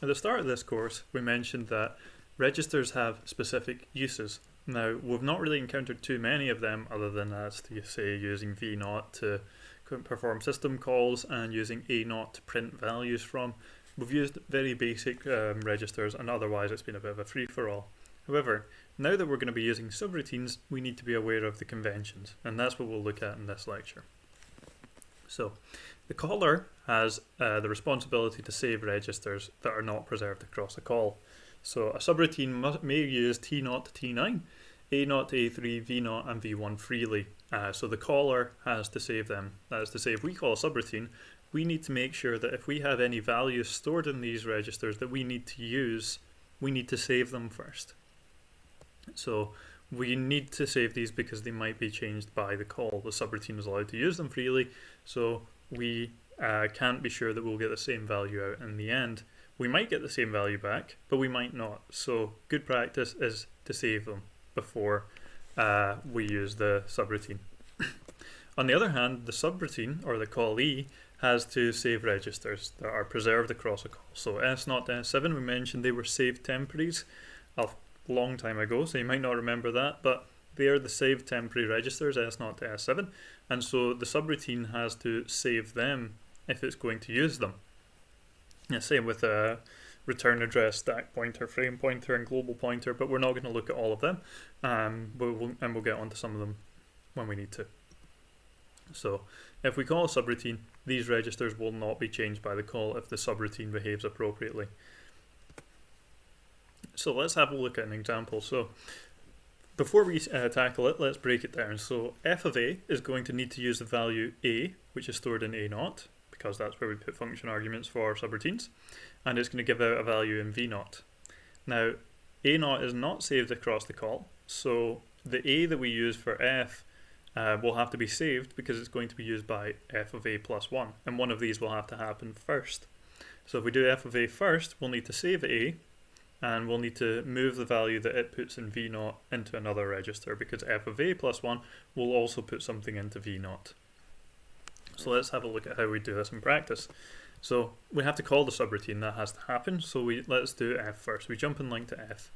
At the start of this course, we mentioned that registers have specific uses. Now, we've not really encountered too many of them other than as to say using v0 to perform system calls and using a0 to print values from. We've used very basic registers, and otherwise it's been a bit of a free-for-all. However, now that we're going to be using subroutines, we need to be aware of the conventions, and that's what we'll look at in this lecture. So, the caller has the responsibility to save registers that are not preserved across a call. So a subroutine may use T0 to T9, A0 to A3, V0 and V1 freely. So the caller has to save them. That is to say, if we call a subroutine, we need to make sure that if we have any values stored in these registers that we need to use, we need to save them first. So we need to save these because they might be changed by the call. The subroutine is allowed to use them freely, so we can't be sure that we'll get the same value out in the end. We might get the same value back, but we might not. So good practice is to save them before we use the subroutine. On the other hand, the subroutine, or the callee, has to save registers that are preserved across a call. So S0 to S7, we mentioned they were saved temporaries a long time ago, so you might not remember that, but they are the saved temporary registers, S0 to S7, and so the subroutine has to save them if it's going to use them. Yeah, same with return address, stack pointer, frame pointer, and global pointer, but we're not going to look at all of them, and we'll get onto some of them when we need to. So if we call a subroutine, these registers will not be changed by the call if the subroutine behaves appropriately. So let's have a look at an example. So before we tackle it, let's break it down. So f of a is going to need to use the value a, which is stored in a0, because that's where we put function arguments for subroutines, and it's going to give out a value in v0. Now, a0 is not saved across the call, so the a that we use for f will have to be saved because it's going to be used by f of a plus 1, and one of these will have to happen first. So if we do f of a first, we'll need to save a, and we'll need to move the value that it puts in v0 into another register, because f of a plus 1 will also put something into v0. So let's have a look at how we do this in practice. So we have to call the subroutine, that has to happen, so let's do f first. We jump in line to f,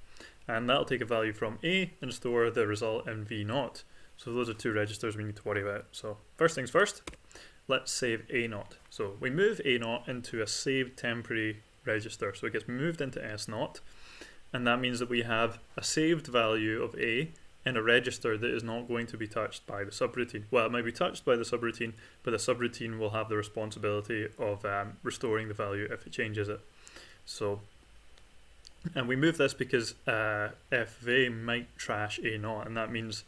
and that'll take a value from a and store the result in v0. So those are two registers we need to worry about. So first things first, let's save a0. So we move a0 into a saved temporary register, so it gets moved into s0, and that means that we have a saved value of a in a register that is not going to be touched by the subroutine. Well, it might be touched by the subroutine, but the subroutine will have the responsibility of restoring the value if it changes it. So, and we move this because f of a might trash a0, and that means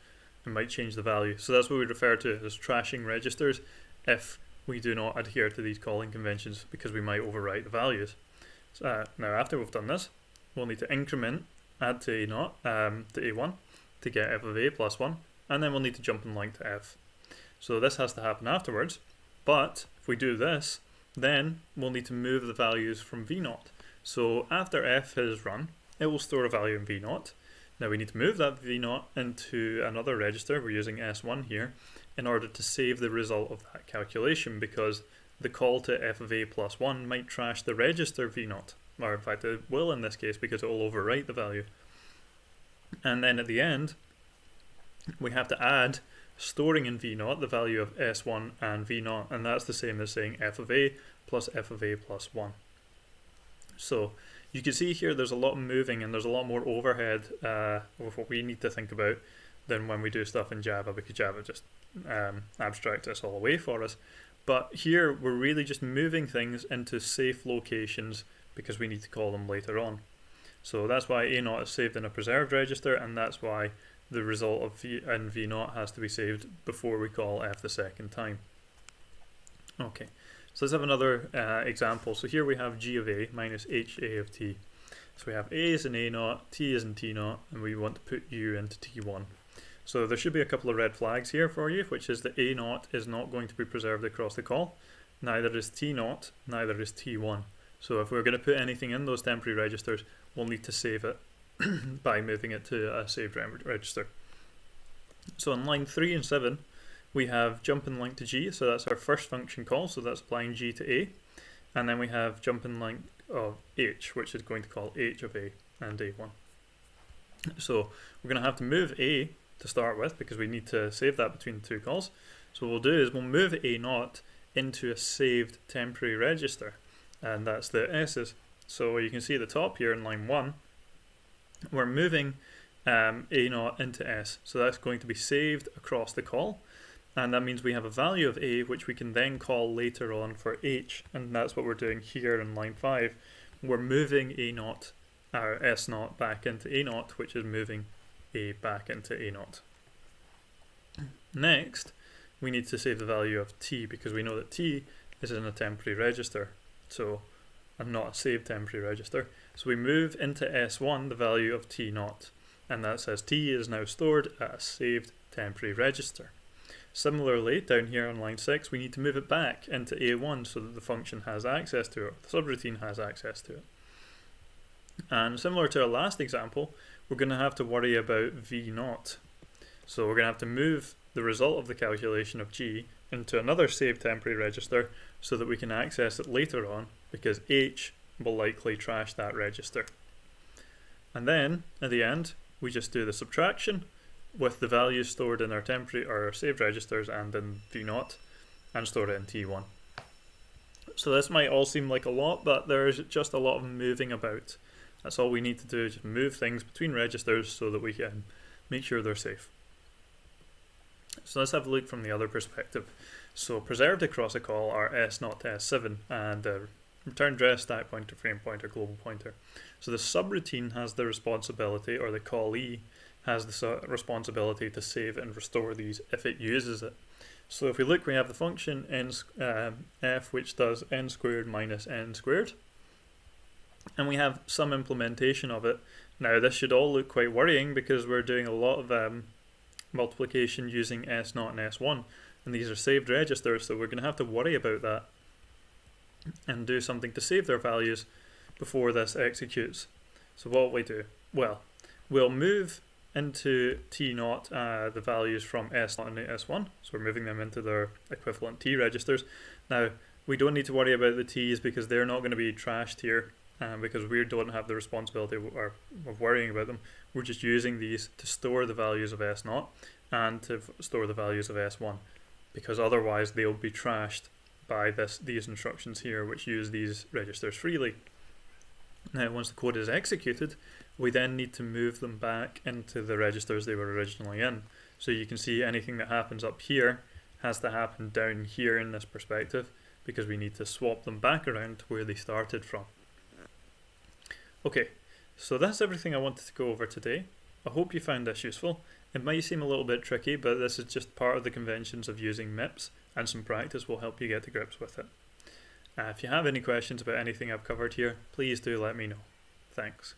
it might change the value. So that's what we refer to as trashing registers if we do not adhere to these calling conventions, because we might overwrite the values. So, now after we've done this, we'll need to increment, add to a0, to a1, to get f of a plus 1, and then we'll need to jump in line to f. So this has to happen afterwards, but if we do this, then we'll need to move the values from v0. So after f has run, it will store a value in v0. Now we need to move that v0 into another register, we're using s1 here, in order to save the result of that calculation, because the call to f of a plus 1 might trash the register v0, or in fact it will in this case because it will overwrite the value. And then at the end, we have to add, storing in v0, the value of s1 and v0, and that's the same as saying f of a plus f of a plus 1. So you can see here there's a lot of moving and there's a lot more overhead with what we need to think about than when we do stuff in Java, because Java just abstracts this all away for us. But here we're really just moving things into safe locations because we need to call them later on. So that's why a0 is saved in a preserved register, and that's why the result of in v0 has to be saved before we call f the second time. Okay, so let's have another example. So here we have g of a minus ha of t. So we have a is in a0, t is in t0, and we want to put u into t1. So there should be a couple of red flags here for you, which is that a0 is not going to be preserved across the call, neither is t0, neither is t1. So if we're going to put anything in those temporary registers, we'll need to save it by moving it to a saved register. So in line 3 and 7, we have jump in line to g, so that's our first function call, so that's applying g to a. and then we have jumping length of h, which is going to call h of a and a1. So we're going to have to move a to start with because we need to save that between the two calls. So what we'll do is we'll move a0 into a saved temporary register, and that's the s's. So you can see at the top here in line 1, we're moving a0 into s, so that's going to be saved across the call, and that means we have a value of a which we can then call later on for h, and that's what we're doing here in line 5. We're moving a0, our s0 back into a0, which is moving a back into a0. Next, we need to save the value of t because we know that t is in a temporary register, so and not a saved temporary register. So we move into S1 the value of t0, and that says t is now stored at a saved temporary register. Similarly, down here on line 6, we need to move it back into A1 so that the function has access to it, or the subroutine has access to it. And similar to our last example, we're going to have to worry about V0. So we're going to have to move the result of the calculation of G into another saved temporary register so that we can access it later on, because H will likely trash that register. And then, at the end, we just do the subtraction with the values stored in our temporary or saved registers and in V0, and store it in T1. So this might all seem like a lot, but there's just a lot of moving about. That's all we need to do, just move things between registers so that we can make sure they're safe. So let's have a look from the other perspective. So preserved across a call are S0 to S7 and return address, stack pointer, frame pointer, global pointer. So the subroutine has the responsibility, or the callee has the responsibility to save and restore these if it uses it. So if we look, we have the function f which does n squared minus n squared, and we have some implementation of it. Now this should all look quite worrying because we're doing a lot of multiplication using S0 and S1, and these are saved registers, so we're going to have to worry about that and do something to save their values before this executes. So what will we do? Well, we'll move into T0 the values from S0 and S1, so we're moving them into their equivalent T registers. Now we don't need to worry about the T's because they're not going to be trashed here, because we don't have the responsibility of worrying about them. We're just using these to store the values of S0 and to store the values of S1, because otherwise they'll be trashed by these instructions here, which use these registers freely. Now once the code is executed, we then need to move them back into the registers they were originally in. So you can see anything that happens up here has to happen down here in this perspective, because we need to swap them back around to where they started from. Okay, so that's everything I wanted to go over today. I hope you found this useful. It might seem a little bit tricky, but this is just part of the conventions of using MIPS, and some practice will help you get to grips with it. If you have any questions about anything I've covered here, please do let me know. Thanks.